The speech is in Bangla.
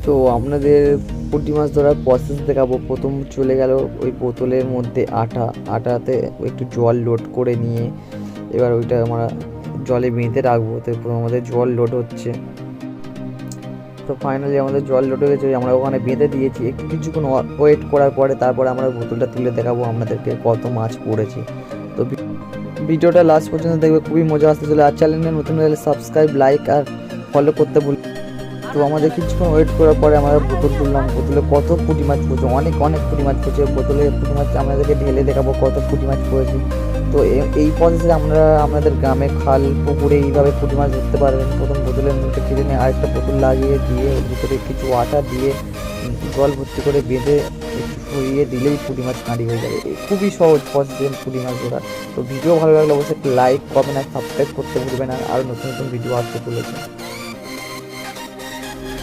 তো আপনাদের পুঁটি মাছ ধরার প্রসেস দেখাবো। প্রথম চলে গেল ওই বোতলের মধ্যে আটাতে একটু জল লোড করে নিয়ে এবার ওইটা আমরা জলে বেঁধে রাখবো। তো আমাদের জল লোড হচ্ছে। তো ফাইনালি আমাদের জল লোড হয়ে গেছে, আমরা ওখানে বেঁধে দিয়েছি। একটু কিছুক্ষণ ওয়েট করার পরে তারপরে আমরা বোতলটা তুলে দেখাবো আপনাদেরকে কত মাছ পড়েছে। তো ভিডিওটা লাস্ট পর্যন্ত দেখবে, খুবই মজা আসতে চলে। আর চ্যানেলে নতুন হলে সাবস্ক্রাইব, লাইক আর ফলো করতে ভুল। তো আমাদের কিছুক্ষণ ওয়েট করার পরে আমরা বোতল তুললাম। বোতলে কত পুঁটি মাছ পড়ছে, অনেক পুঁটি মাছ পড়ছে। বোতলে পুঁটি মাছ আপনাদেরকে ঢেলে দেখাবো কত পুঁটি মাছ পড়েছে। তো এই প্রসেসে আমরা আপনাদের গ্রামে খাল পুকুরে এইভাবে পুঁটি মাছ ধরতে পারবেন। প্রথম বোতলের মুখে কেটে নিয়ে আরেকটা বোতল লাগিয়ে দিয়ে ওর ভিতরে কিছু আটা দিয়ে জল ভর্তি করে বেঁধে একটু সরিয়ে দিলেই পুঁটি মাছ কাঁড়ি হয়ে যাবে। খুবই সহজ প্রসেসে পুঁটি মাছ ধরা। তো ভিডিও ভালো লাগলে অবশ্যই লাইক, কমেন্ট আর সাবস্ক্রাইব করতে ভুলবেন না। আরও নতুন নতুন ভিডিও আসতে চলেছে।